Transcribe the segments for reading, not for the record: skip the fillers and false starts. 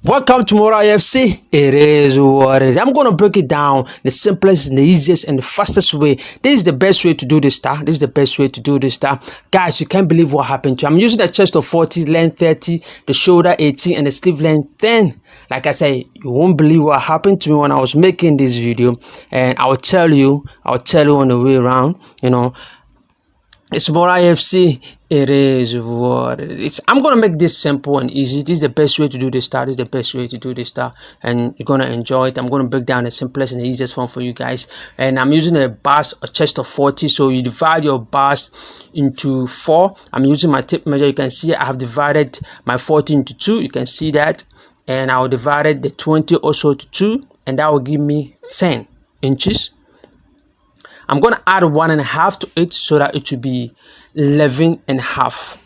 Welcome to Mora IFC. It is what it is. I'm going to break it down the simplest, and the easiest, and the fastest way. This is the best way to do this stuff. This is the best way to do this stuff. Guys, you can't believe what happened to you. I'm using the chest of 40, length 30, the shoulder 18, and the sleeve length 10. Like I said, you won't believe what happened to me when I was making this video. And I'll tell you on the way around, It's more IFC. It is what it is. I'm gonna make this simple and easy. This is the best way to do this stuff. This is the best way to do this stuff, and you're gonna enjoy it. I'm gonna break down the simplest and the easiest one for you guys. And I'm using a chest of 40. So you divide your bars into 4. I'm using my tape measure. You can see I have divided my 40 into 2. You can see that, and I'll divide the 20 also to 2, and that will give me 10 inches. I'm going to add 1.5 to it so that it will be 11.5.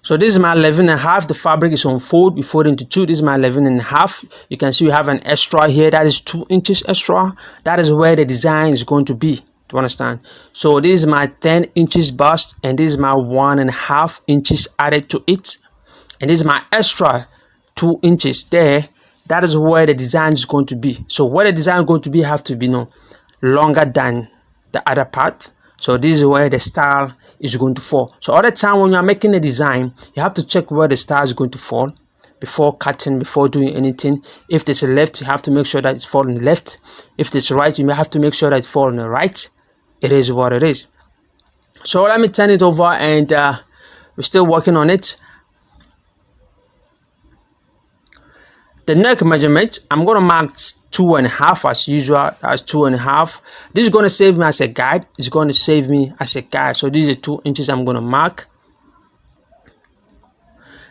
So this is my 11.5. The fabric is on fold. We fold into 2. This is my 11.5. You can see we have an extra here. That is 2 inches extra. That is where the design is going to be. Do you understand? So this is my 10 inches bust, and this is my 1.5 inches added to it, and this is my extra 2 inches there. That is where the design is going to be. So where the design is going to be have to be longer than the other part. So this is where the style is going to fall. So all the time when you are making a design, you have to check where the style is going to fall before cutting, before doing anything. If there's a left, you have to make sure that it's falling left. If there's right, you may have to make sure that it's falling right. It is what it is. So let me turn it over, and we're still working on it. The neck measurement, I'm going to mark 2.5 as usual. That's 2.5. This is going to save me as a guide. It's going to save me as a guide. So these are 2 inches I'm going to mark.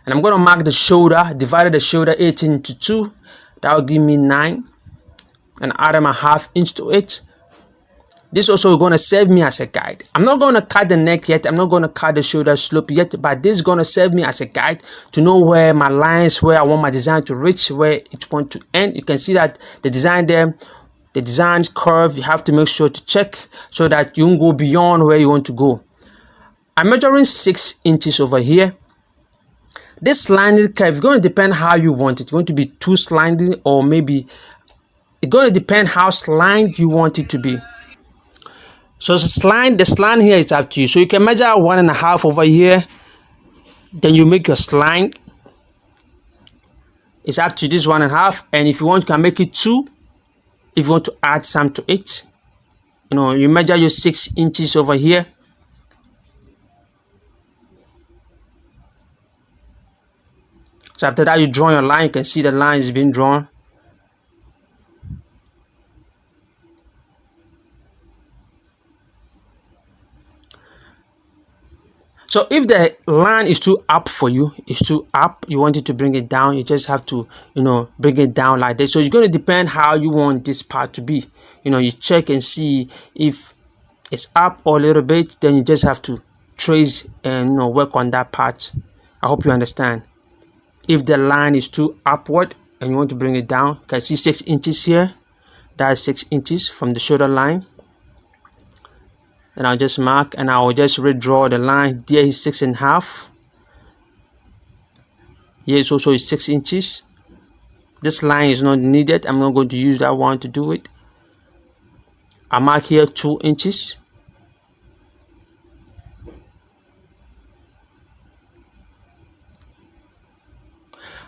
And I'm going to mark the shoulder, divided the shoulder 18 into 2. That will give me 9. And add a half inch to it. This also is going to serve me as a guide. I'm not going to cut the neck yet. I'm not going to cut the shoulder slope yet. But this is going to serve me as a guide to know where my lines, where I want my design to reach, where it wants to end. You can see that the design there, the design curve, you have to make sure to check so that you won't go beyond where you want to go. I'm measuring 6 inches over here. This sliding curve is going to depend how you want it. It's going to be too sliding, or maybe it's going to depend how slanted you want it to be. So the slant here is up to you. So you can measure 1.5 over here. Then you make your slant. It's up to this 1.5. And if you want, you can make it 2. If you want to add some to it, you measure your 6 inches over here. So after that, you draw your line. You can see the line is being drawn. So if the line is too up for you, you want it to bring it down, you just have to, bring it down like this. So it's going to depend how you want this part to be. You check and see if it's up or a little bit, then you just have to trace and, work on that part. I hope you understand. If the line is too upward and you want to bring it down, you can see 6 inches here. That's 6 inches from the shoulder line. And I'll just mark, and I'll just redraw the line. There is 6.5. Here is also 6 inches. This line is not needed. I'm not going to use that one to do it. I mark here 2 inches.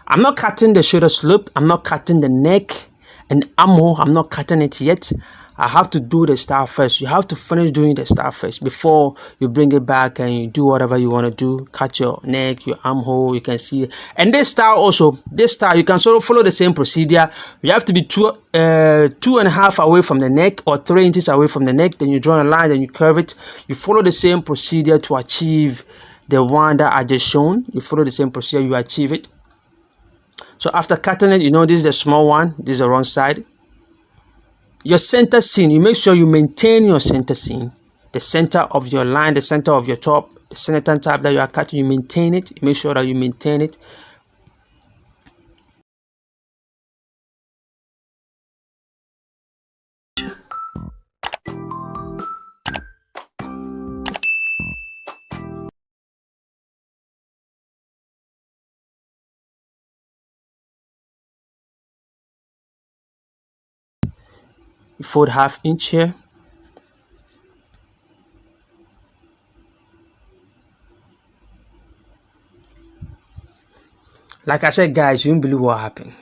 I'm not cutting the shoulder slope. I'm not cutting the neck and armhole. I'm not cutting it yet. I have to do the style first. You have to finish doing the style first before you bring it back and you do whatever you want to do. Cut your neck, your armhole, you can see. And this style also, you can sort of follow the same procedure. You have to be 2.5 away from the neck, or 3 inches away from the neck. Then you draw a line, then you curve it. You follow the same procedure to achieve the one that I just shown. You follow the same procedure, you achieve it. So after cutting it, this is the small one. This is the wrong side. Your center seam, you make sure you maintain your center seam. The center of your line, the center of your top, the center tab that you are cutting, you maintain it. You make sure that you maintain it. You fold 1/2 inch here. Like I said, guys, you won't believe what happened.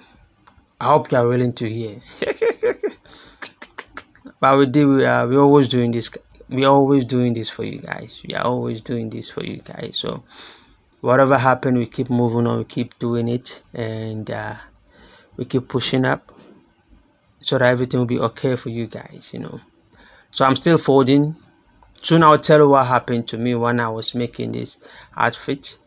I hope you are willing to hear. But we always doing this. We always doing this for you guys. We are always doing this for you guys. So whatever happened, we keep moving on. We keep doing it, and we keep pushing up, so that everything will be okay for you guys. So I'm still folding. Soon I'll tell you what happened to me when I was making this outfit.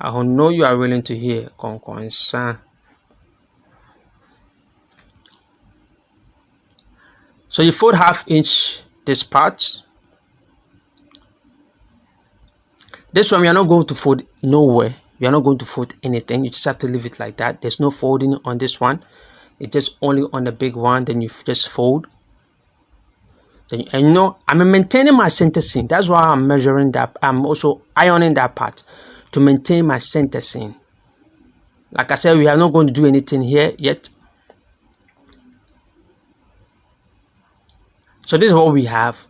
I know you are willing to hear. So you fold 1/2 inch this part. This one, we are not going to fold nowhere. We are not going to fold anything. You just have to leave it like that. There's no folding on this one. It's just only on the big one. Then you just fold. And I'm maintaining my center seam. That's why I'm measuring that. I'm also ironing that part to maintain my center seam. Like I said, we are not going to do anything here yet. So this is what we have.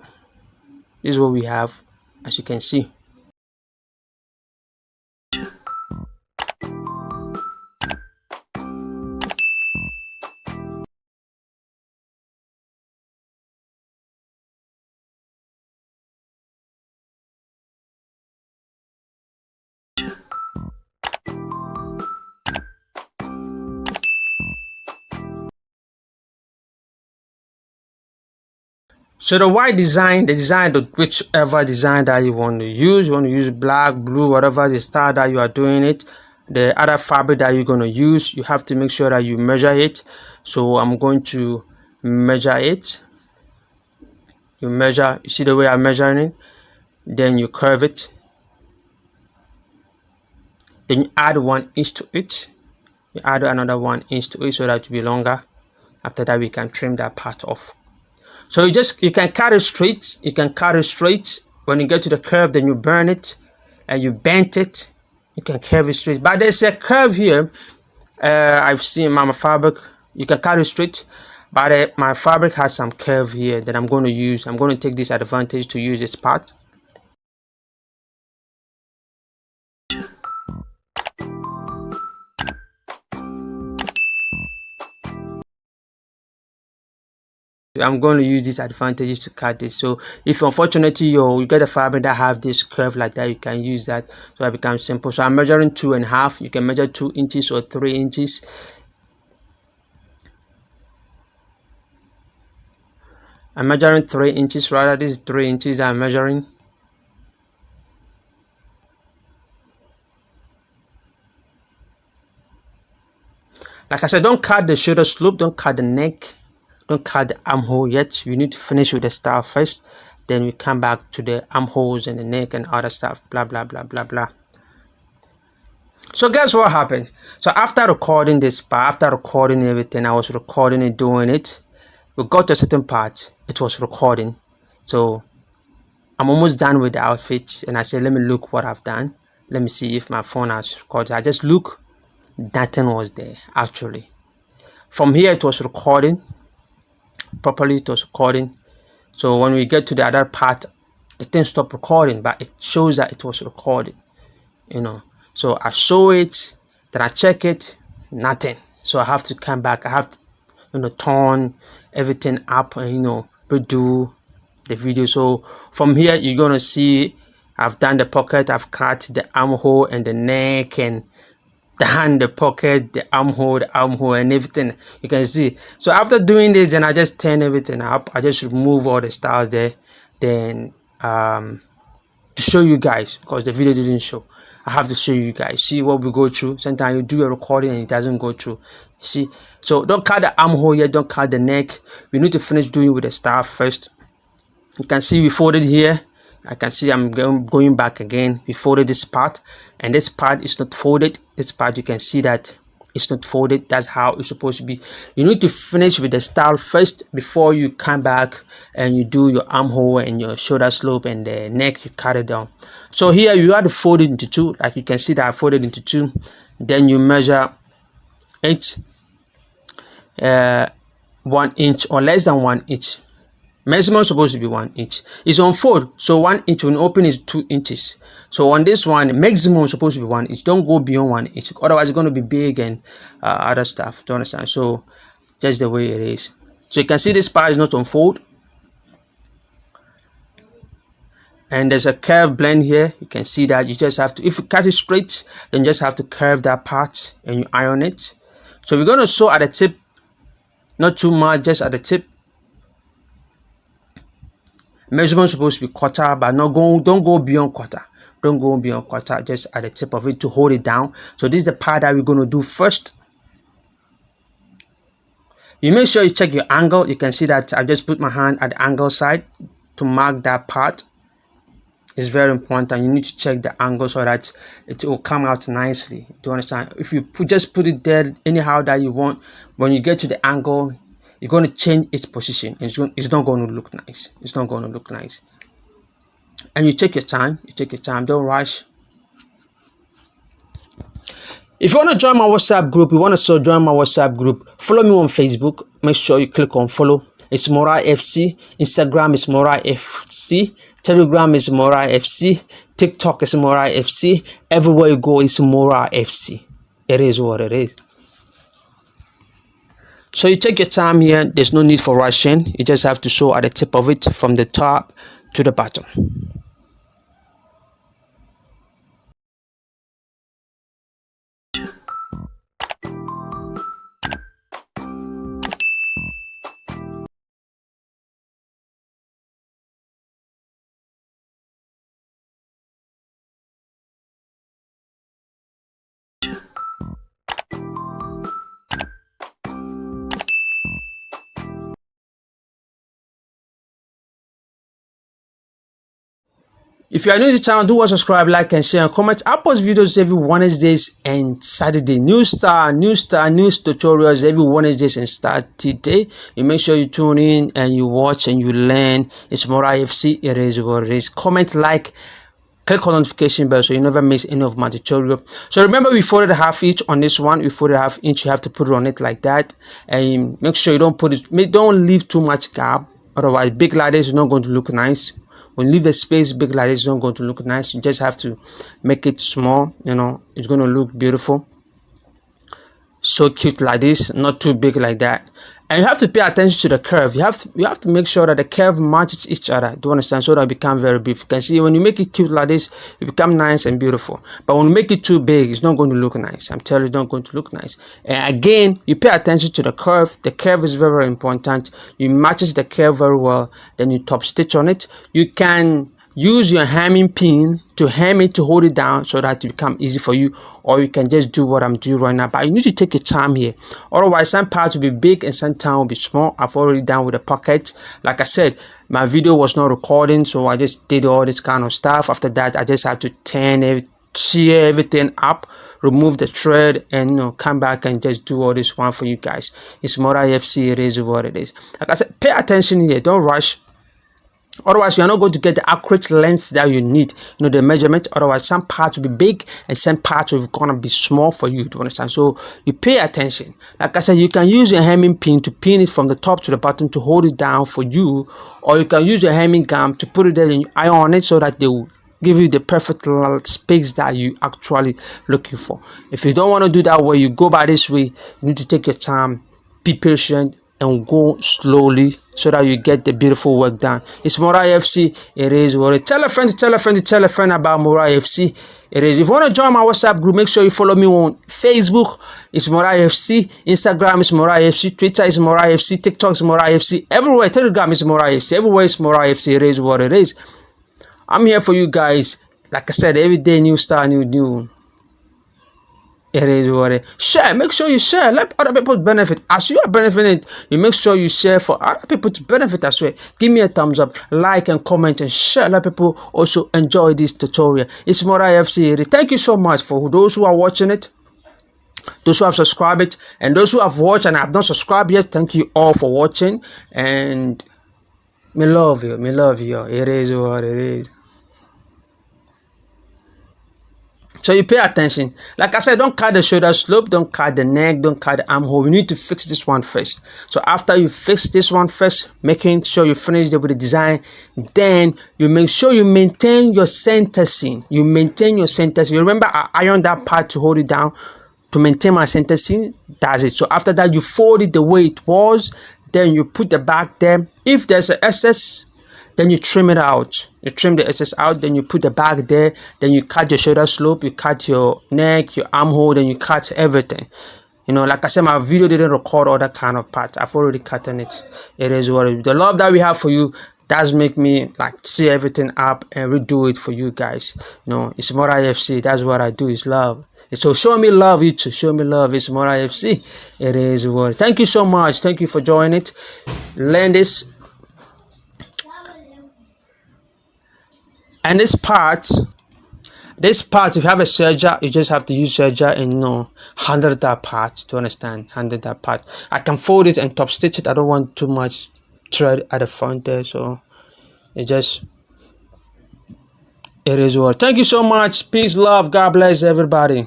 This is what we have, as you can see. So the white design, whichever design that you want to use black, blue, whatever the style that you are doing it. The other fabric that you're going to use, you have to make sure that you measure it. So I'm going to measure it. You see the way I'm measuring it, then you curve it. Then you add 1 inch to it. You add another 1 inch to it so that it will be longer. After that, we can trim that part off. So you can cut it straight. You can cut it straight. When you get to the curve, then you burn it and you bend it. You can curve it straight. But there's a curve here. I've seen my fabric. You can cut it straight, but my fabric has some curve here that I'm going to use. I'm going to take this advantage to use this part. I'm going to use these advantages to cut this. So if unfortunately you get a fabric that have this curve like that, you can use that, so it becomes simple. So I'm measuring 2.5. You can measure 2 inches or 3 inches. I'm measuring 3 inches rather. This is 3 inches I'm measuring. Like I said, don't cut the shoulder slope, don't cut the neck, don't cut the armhole yet. You need to finish with the style first, then we come back to the armholes and the neck and other stuff, blah blah blah blah blah. So guess what happened? So after recording this part, after recording everything, I was recording and doing it. We got to a certain part, it was recording. So I'm almost done with the outfit, and I said, let me look what I've done. Let me see if my phone has recorded. I just look, nothing was there actually. From here it was recording properly, it was recording. So when we get to the other part, the thing stopped recording, but it shows that it was recording, So I show it, then I check it, nothing. So I have to come back. I have to turn everything up and redo the video. So from here you're gonna see I've done the pocket, I've cut the armhole and the neck, and done the pocket, the armhole, and everything. You can see. So after doing this, then I just turn everything up. I just remove all the styles there, then to show you guys, because the video didn't show. I have to show you guys, see what we go through. Sometimes you do a recording and it doesn't go through. See, so don't cut the armhole yet, don't cut the neck. We need to finish doing with the style first. You can see we folded here. I can see I'm going back again. We folded this part, and this part is not folded. This part, you can see that it's not folded. That's how it's supposed to be. You need to finish with the style first before you come back and you do your armhole and your shoulder slope and the neck. You cut it down. So here you have to fold it into two. Like you can see that I folded into two. Then you measure 8 1 inch or less than 1 inch. Maximum supposed to be 1 inch. It's on fold, so 1 inch when you open is 2 inches. So on this one, maximum supposed to be 1 inch. Don't go beyond 1 inch, otherwise it's going to be big and other stuff. Do you understand? So just the way it is. So you can see this part is not on fold, and there's a curve blend here. You can see that. You just have to, if you cut it straight, then you just have to curve that part and you iron it. So we're going to sew at the tip, not too much, just at the tip. Measurement supposed to be quarter, but don't go beyond quarter. Don't go beyond quarter, just at the tip of it to hold it down. So this is the part that we're going to do first. You make sure you check your angle. You can see that I just put my hand at the angle side to mark that part. It's very important. You need to check the angle so that it will come out nicely. Do you understand? If you just put it there anyhow that you want, when you get to the angle, you're going to change its position. It's not going to look nice. It's not going to look nice. And you take your time. You take your time. Don't rush. If you want to join my WhatsApp group, you want to join my WhatsApp group, follow me on Facebook. Make sure you click on follow. It's Morai FC. Instagram is Morai FC. Telegram is Morai FC. TikTok is Morai FC. Everywhere you go is Morai FC. It is what it is. So you take your time here. There's no need for rushing. You just have to sew at the tip of it from the top to the bottom. If you are new to the channel, do subscribe, like, and share, and comment. I post videos every Wednesdays and Saturday. New tutorials every Wednesdays and Saturday. You make sure you tune in and you watch and you learn. It's Morai FC. It is what it is. Comment, like, click on notification bell so you never miss any of my tutorial. So remember, we folded half inch on this one. We folded half inch. You have to put it on it like that, and make sure you don't put it. Don't leave too much gap. Otherwise, big like this is not going to look nice. When you leave a space big like this, it's not going to look nice. You just have to make it small. You know, it's going to look beautiful. So cute like this, not too big like that. And you have to pay attention to the curve. You have to make sure that the curve matches each other. Do you understand? So that it become very big. You can see when you make it cute like this, it become nice and beautiful. But when you make it too big, it's not going to look nice. I'm telling you, it's not going to look nice. And again, you pay attention to the curve. The curve is very, very important. You matches the curve very well. Then you top stitch on it. You can use your hemming pin to hem it to hold it down so that it become easy for you, or you can just do what I'm doing right now. But you need to take your time here, otherwise some parts will be big and some time will be small. I've already done with the pockets. Like I said, my video was not recording, so I just did all this kind of stuff. After that, I just had to tear everything up, remove the thread, and come back and just do all this one for you guys. It's Morai FC. It is what it is. Like I said, pay attention here. Don't rush. Otherwise, you are not going to get the accurate length that you need, the measurement. Otherwise, some parts will be big and some parts will gonna be small for you to understand. So you pay attention. Like I said, you can use your hemming pin to pin it from the top to the bottom to hold it down for you, or you can use your hemming gum to put it there and you iron on it so that they will give you the perfect space that you actually looking for. If you don't want to do that way, you go by this way. You need to take your time, be patient, and go slowly so that you get the beautiful work done. It's Morai FC. It is what it. Tell a friend to tell a friend to tell a friend about Morai FC. It is. If you want to join my WhatsApp group, make sure you follow me on Facebook. It's Morai FC. Instagram is Morai FC. Twitter is Morai FC. TikTok is Morai FC. Everywhere. Telegram is Morai FC. Everywhere is Morai FC. It is what it is. I'm here for you guys. Like I said, every day new style, new. It is what it is. Share. Make sure you share. Let other people benefit. As you are benefiting, you make sure you share for other people to benefit as well. Give me a thumbs up, like and comment and share. Let people also enjoy this tutorial. It's Morai FC. Thank you so much for those who are watching it, those who have subscribed it, and those who have watched and have not subscribed yet. Thank you all for watching, and me love you. Me love you. It is what it is. So you pay attention. Like I said, don't cut the shoulder slope, don't cut the neck, don't cut the armhole. You need to fix this one first. So after you fix this one first, making sure you finish with the design, then you make sure you maintain your center seam. You maintain your center seam. You remember I ironed that part to hold it down to maintain my center seam. That's it. So after that, you fold it the way it was. Then you put the back there. If there's an excess, then you trim it out. You trim the excess out, then you put the back there, then you cut your shoulder slope, you cut your neck, your armhole, then you cut everything. You know, like I said, my video didn't record all that kind of part. I've already cut on it. It is what it is. The love that we have for you does make me like see everything up and redo it for you guys. You know, it's more IFC. That's what I do, is love. So show me love, you too. Show me love. It's more IFC. It is what. Thank you so much. Thank you for joining it. Learn this. And this part, if you have a serger, you just have to use serger and, you know, handle that part. To understand, handle that part. I can fold it and top stitch it. I don't want too much thread at the front there, so it is what. Thank you so much. Peace, love, God bless everybody.